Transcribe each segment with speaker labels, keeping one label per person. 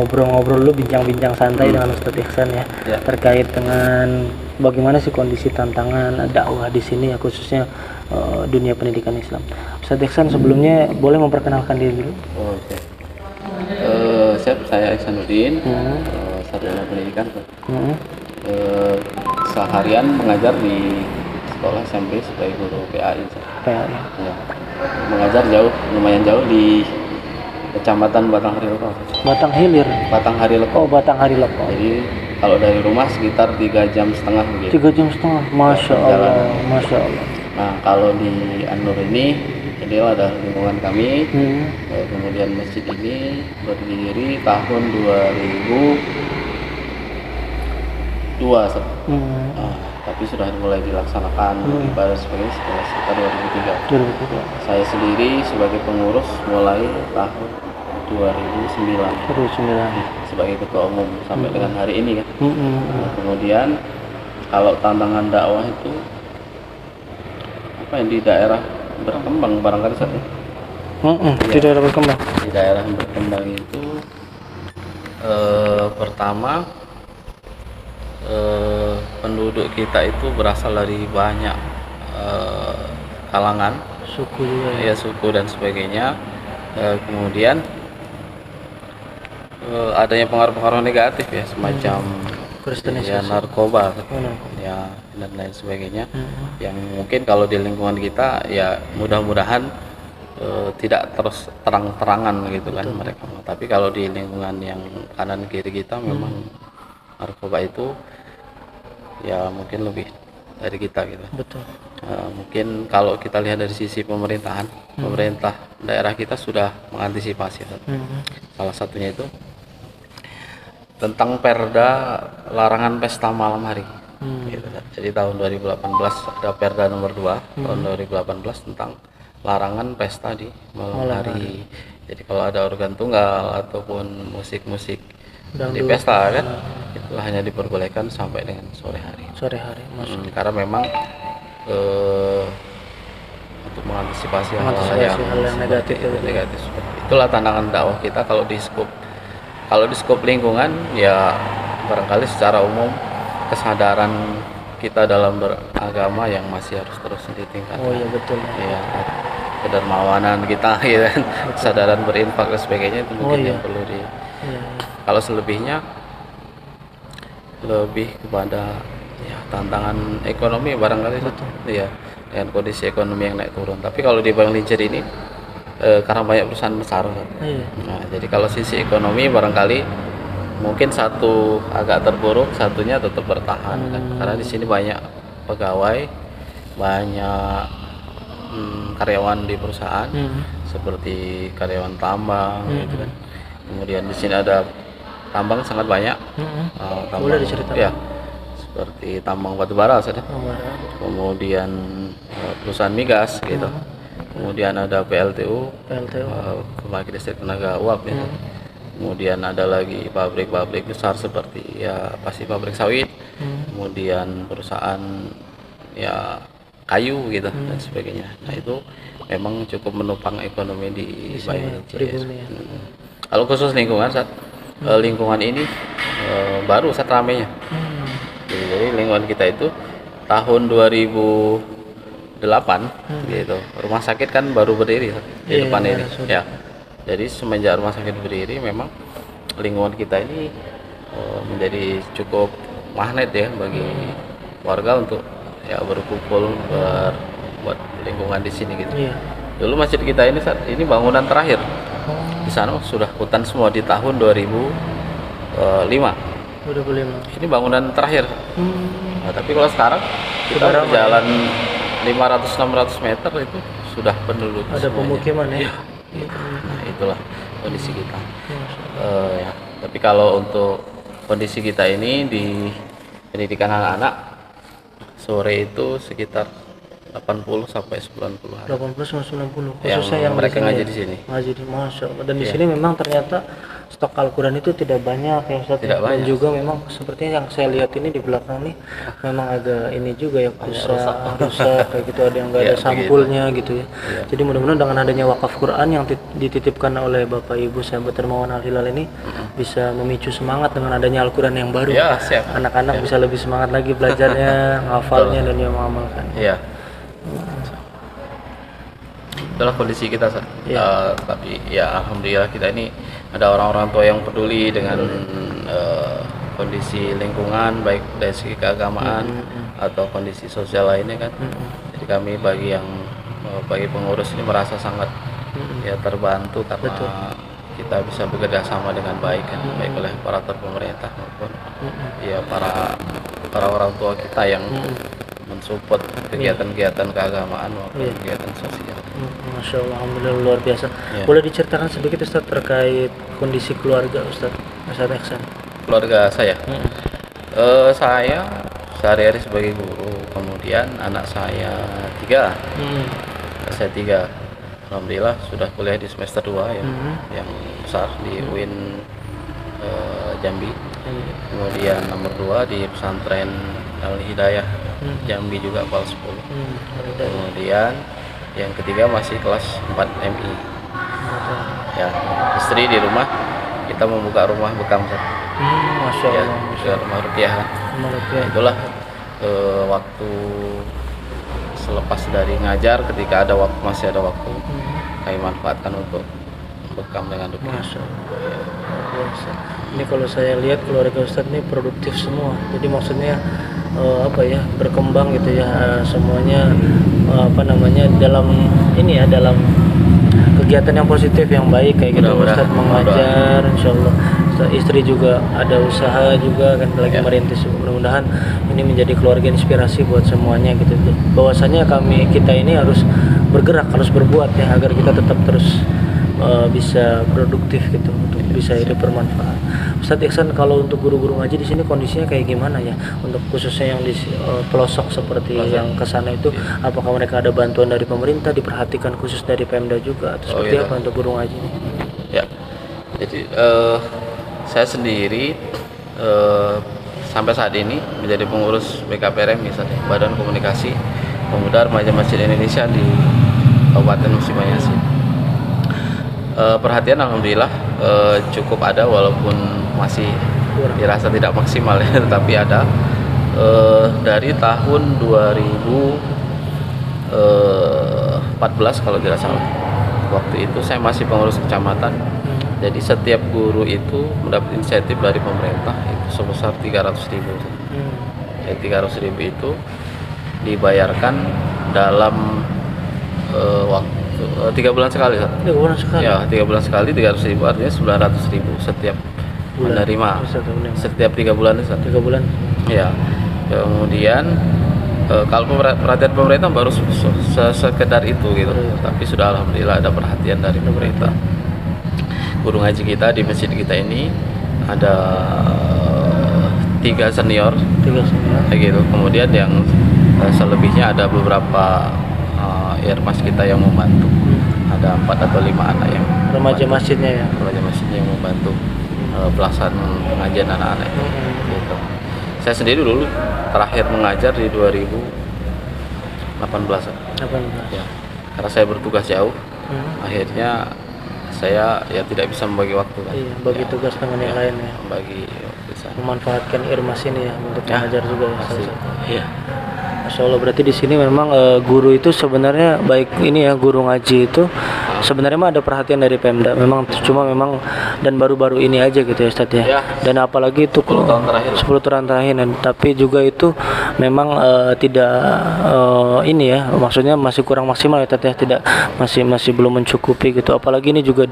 Speaker 1: ngobrol-ngobrol dulu, bincang-bincang santai dengan Ustadz Ihsan ya, terkait dengan bagaimana sih kondisi tantangan dakwah di sini ya, khususnya dunia pendidikan Islam. Ustadz Ihsan sebelumnya boleh memperkenalkan diri dulu?
Speaker 2: Oke. Saya Ihsanuddin, sarjana pendidikan. Seharian mengajar di sekolah SMP sebagai guru PAI.
Speaker 1: PAI.
Speaker 2: Ya. Mengajar lumayan jauh di Kecamatan Batang Hariloko.
Speaker 1: Batang Hilir.
Speaker 2: Batang Hariloko.
Speaker 1: Oh, Batang Hariloko.
Speaker 2: Jadi kalau dari rumah sekitar 3,5 jam begitu.
Speaker 1: 3,5 jam, Masya Allah, Masya Allah.
Speaker 2: Nah, kalau di An-Nur ini ada lingkungan kami. Kemudian masjid ini berdiri tahun 2002. Tapi sudah mulai dilaksanakan ibadah sebagai sekitar 2003. Saya sendiri sebagai pengurus mulai tahun 2009 sebagai ketua umum sampai dengan hari ini kan. Nah, kemudian kalau tantangan dakwah itu apa yang di daerah berkembang barangkali saja.
Speaker 1: Di daerah berkembang.
Speaker 2: Di daerah berkembang itu pertama penduduk kita itu berasal dari banyak kalangan,
Speaker 1: suku juga
Speaker 2: ya, suku dan sebagainya. Kemudian adanya pengaruh-pengaruh negatif ya, semacam ya, narkoba ya dan lain sebagainya, yang mungkin kalau di lingkungan kita ya mudah-mudahan tidak terus terang-terangan gitu kan mereka. Tapi kalau di lingkungan yang kanan kiri kita memang narkoba itu ya mungkin lebih dari kita gitu.
Speaker 1: Betul.
Speaker 2: Mungkin kalau kita lihat dari sisi pemerintahan, pemerintah daerah kita sudah mengantisipasi. Salah satunya itu tentang perda larangan pesta malam hari. Gitu. Jadi tahun 2018 ada perda nomor 2 tahun 2018 tentang larangan pesta di malam hari. Jadi kalau ada organ tunggal ataupun musik-musik di pesta kan, itu hanya diperbolehkan sampai dengan sore hari. Karena memang untuk mengantisipasi hal-hal yang negatif. Itulah tantangan dakwah kita kalau di skop lingkungan ya, barangkali secara umum kesadaran kita dalam beragama yang masih harus terus ditingkatkan.
Speaker 1: Oh iya, betul
Speaker 2: ya. Kedermawanan kita ya, kesadaran berinfak dan sebagainya itu mungkin yang perlu di. Kalau selebihnya lebih kepada ya tantangan ekonomi barangkali.
Speaker 1: Betul.
Speaker 2: Ya, dengan kondisi ekonomi yang naik turun. Tapi kalau di Bang Lincer ini karena banyak perusahaan besar. Nah, jadi kalau sisi ekonomi barangkali mungkin satu agak terpuruk, satunya tetap bertahan kan. Karena di sini banyak pegawai, banyak karyawan di perusahaan, seperti karyawan tambang gitu kan. Kemudian di sini ada tambang sangat banyak.
Speaker 1: Boleh diceritakan?
Speaker 2: Ya, seperti tambang batubara saja. Kemudian perusahaan migas gitu. Kemudian ada PLTU, pembangkit listrik tenaga uap gitu. Kemudian ada lagi pabrik-pabrik besar seperti ya pasti pabrik sawit. Kemudian perusahaan ya kayu gitu dan sebagainya. Nah, itu memang cukup menopang ekonomi di Bayan. Kalau khusus lingkungan lingkungan ini baru ramenya. Jadi lingkungan kita itu tahun 2008 gitu. Rumah sakit kan baru berdiri di depan ini. Ya. Jadi semenjak rumah sakit berdiri memang lingkungan kita ini menjadi cukup magnet ya bagi warga untuk ya berkumpul buat lingkungan di sini gitu. Dulu masjid kita ini bangunan terakhir. Di sana sudah hutan semua di tahun 2005. Ini bangunan terakhir. Nah, tapi kalau sekarang kita berjalan 500-600 meter itu sudah penduduk.
Speaker 1: Ada pemukiman ya.
Speaker 2: Nah, itulah kondisi kita. Ya. Tapi kalau untuk kondisi kita ini di pendidikan anak-anak sore itu sekitar 80 sampai 90 hari.
Speaker 1: 80 sampai 90
Speaker 2: khususnya yang mereka ngaji di sini.
Speaker 1: Ngaji di Masya Allah. Dan di sini memang ternyata stok Al-Quran itu tidak banyak ya Ustaz.
Speaker 2: Tidak
Speaker 1: Dan
Speaker 2: banyak.
Speaker 1: juga memang sepertinya yang saya lihat ini di belakang nih memang agak ini juga ya, rusak kayak gitu, ada yang nggak ada sampulnya gitu ya. Jadi mudah-mudahan dengan adanya wakaf Quran yang dititipkan oleh Bapak Ibu sahabat Dermawan Al-Hilal ini bisa memicu semangat dengan adanya Al-Quran yang baru.
Speaker 2: Ya, siap.
Speaker 1: Anak-anak bisa lebih semangat lagi belajarnya, ngafalnya dan yang mengamalkan.
Speaker 2: Iya. Itulah kondisi kita saat. Tapi ya alhamdulillah kita ini ada orang-orang tua yang peduli dengan kondisi lingkungan, baik dari segi keagamaan atau kondisi sosial lainnya kan. Jadi kami bagi pengurus ini merasa sangat ya terbantu karena kita bisa bekerja sama dengan baik kan, baik oleh aparatur pemerintah maupun ya para orang tua kita yang mensupport kegiatan-kegiatan keagamaan maupun kegiatan sosial.
Speaker 1: Masya Allah, alhamdulillah luar biasa. Boleh diceritakan sedikit Ustaz terkait kondisi keluarga Ustaz Ihsan?
Speaker 2: Keluarga saya, saya sehari-hari sebagai guru, kemudian anak saya 3, saya 3, alhamdulillah sudah kuliah di semester 2 yang besar di UIN Jambi, kemudian nomor 2 di pesantren Al Hidayah Jambi juga PAL 10, kemudian yang ketiga masih kelas 4 MI. Ya, istri di rumah, kita membuka rumah bekam.
Speaker 1: Masya Allah,
Speaker 2: ya, rumah rupiah kan. Itulah waktu selepas dari ngajar, ketika ada waktu, masih ada waktu, kami manfaatkan untuk bekam dengan rupiah.
Speaker 1: Masya Allah. Biasa. Ini kalau saya lihat keluarga Ustadz ini produktif semua. Jadi maksudnya berkembang gitu ya, semuanya dalam ini ya, dalam kegiatan yang positif yang baik kayak gitu. Ustadz mengajar, insyaallah istri juga ada usaha juga kan, lagi merintis. Mudah-mudahan ini menjadi keluarga inspirasi buat semuanya gitu. Bahwasanya kita ini harus bergerak, harus berbuat ya, agar kita tetap terus bisa produktif gitu, untuk bisa hidup bermanfaat. Ustadz Ihsan, kalau untuk guru-guru ngaji di sini kondisinya kayak gimana ya? Untuk khususnya yang di pelosok seperti yang kesana itu, apakah mereka ada bantuan dari pemerintah, diperhatikan khusus dari Pemda juga, atau seperti apa untuk guru ngaji ini?
Speaker 2: Ya, jadi saya sendiri sampai saat ini menjadi pengurus BKPRM, misalnya Badan Komunikasi Pemuda Remaja Masjid Indonesia di Kabupaten Musi Banyu. Perhatian alhamdulillah cukup ada, walaupun masih dirasa tidak maksimal ya, tetapi ada. Dari tahun 2014 kalau tidak salah, waktu itu saya masih pengurus kecamatan. Jadi setiap guru itu mendapat insentif dari pemerintah itu sebesar 300.000. Jadi 300.000 itu dibayarkan dalam waktu 3 bulan sekali.
Speaker 1: 3 bulan sekali?
Speaker 2: Ya, 3 bulan sekali, 300.000 artinya 900.000 setiap menerima. Setiap 3 bulan.
Speaker 1: 3 bulan?
Speaker 2: Ya, kemudian kalau perhatian pemerintah baru sekedar itu gitu. Tapi sudah alhamdulillah ada perhatian dari pemerintah. Guru ngaji kita di masjid kita ini ada 3 senior. Kayak gitu. Kemudian yang selebihnya ada beberapa irmas kita yang membantu. Ada 4 atau 5 anak yang
Speaker 1: remaja masjidnya ya.
Speaker 2: Remaja masjidnya yang membantu pelaksanaan pengajian anak-anak gitu. Saya sendiri dulu terakhir mengajar di 2018. Ya. Karena saya bertugas jauh, akhirnya saya tidak bisa membagi waktu kan.
Speaker 1: Iya, bagi tugas dengan yang lain ya.
Speaker 2: Bagi
Speaker 1: memanfaatkan irmas ini ya untuk mengajar juga ya.
Speaker 2: Iya.
Speaker 1: Masya Allah, berarti di sini memang guru itu sebenarnya baik ini ya, guru ngaji itu sebenarnya mah ada perhatian dari Pemda. Memang cuma dan baru-baru ini aja gitu ya Ustadz ya. Dan apalagi itu 10 tahun terakhir dan tapi juga itu memang tidak ini ya, maksudnya masih kurang maksimal ya Ustadz ya, tidak masih belum mencukupi gitu. Apalagi ini juga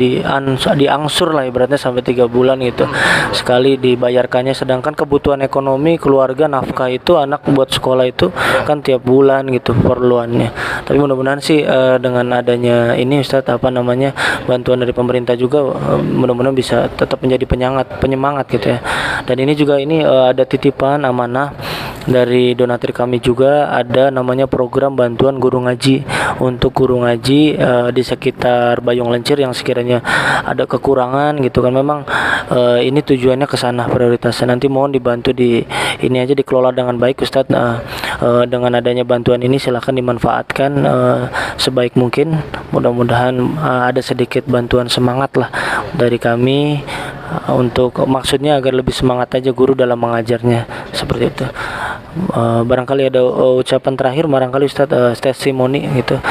Speaker 1: diangsur lah ibaratnya sampai 3 bulan gitu. Sekali dibayarkannya, sedangkan kebutuhan ekonomi keluarga, nafkah itu anak buat sekolah itu kan tiap bulan gitu perluannya. Tapi mudah-mudahan sih dengan adanya ini Ustadz bantuan dari pemerintah juga mudah-mudahan bisa tetap menjadi penyemangat gitu ya. Dan ini juga ada titipan amanah dari donatur kami juga ada namanya program bantuan guru ngaji untuk guru ngaji di sekitar Bayung Lencir yang sekiranya ada kekurangan gitu kan. Memang ini tujuannya ke sana prioritasnya. Nanti mohon dibantu di ini aja dikelola dengan baik Ustadz. Dengan adanya bantuan ini silahkan dimanfaatkan sebaik mungkin. Mudah-mudahan ada sedikit bantuan semangat lah dari kami untuk maksudnya agar lebih semangat aja guru dalam mengajarnya seperti itu. Barangkali ada ucapan terakhir barangkali Ustadz, testimoni gitu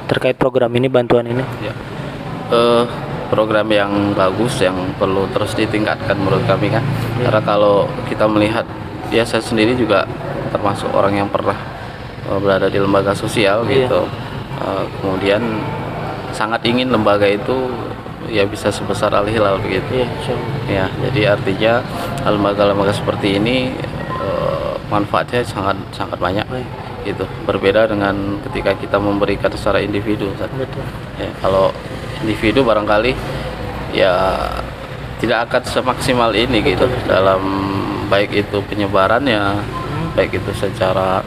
Speaker 1: terkait program ini, bantuan ini.
Speaker 2: Ya. Program yang bagus yang perlu terus ditingkatkan menurut kami kan. Karena kalau kita melihat, ya saya sendiri juga termasuk orang yang pernah berada di lembaga sosial gitu. Kemudian sangat ingin lembaga itu ya bisa sebesar Al-Hilal begitu. Ya, jadi artinya lembaga-lembaga seperti ini manfaatnya sangat banyak. Gitu. Berbeda dengan ketika kita memberikan secara individu. Ya, kalau individu barangkali ya tidak akan semaksimal ini gitu dalam baik itu penyebarannya, baik itu secara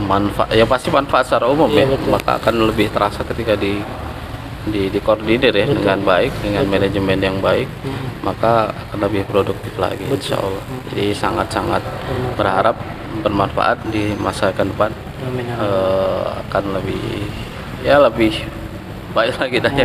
Speaker 2: manfaat, ya pasti manfaat secara umum ya, maka akan lebih terasa ketika dikoordinir ya dengan baik, dengan manajemen yang baik, maka akan lebih produktif lagi insya Allah. Jadi sangat-sangat berharap bermanfaat di masa ke depan. Akan lebih baik lagi dah ya.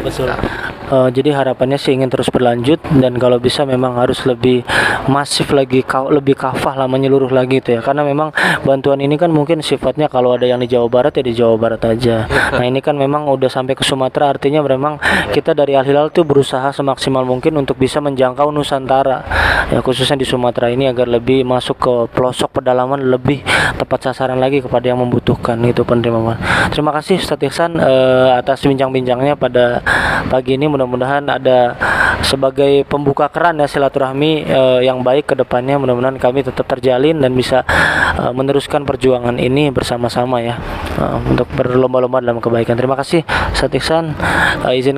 Speaker 1: Jadi harapannya sih ingin terus berlanjut dan kalau bisa memang harus lebih masif lagi, lebih kafah lah, menyeluruh lagi itu ya, karena memang bantuan ini kan mungkin sifatnya kalau ada yang di Jawa Barat ya di Jawa Barat aja. Nah ini kan memang udah sampai ke Sumatera, artinya memang kita dari Al-Hilal tuh berusaha semaksimal mungkin untuk bisa menjangkau Nusantara ya, khususnya di Sumatera ini agar lebih masuk ke pelosok pedalaman, lebih tepat sasaran lagi kepada yang membutuhkan itu penerima. Terima kasih Ustadz Ihsan atas bincang-bincangnya pada pagi ini. Mudah-mudahan ada sebagai pembuka keran ya silaturahmi yang baik ke depannya. Mudah-mudahan kami tetap terjalin dan bisa meneruskan perjuangan ini bersama-sama ya, untuk berlomba-lomba dalam kebaikan. Terima kasih Ustadz Ihsan. Izin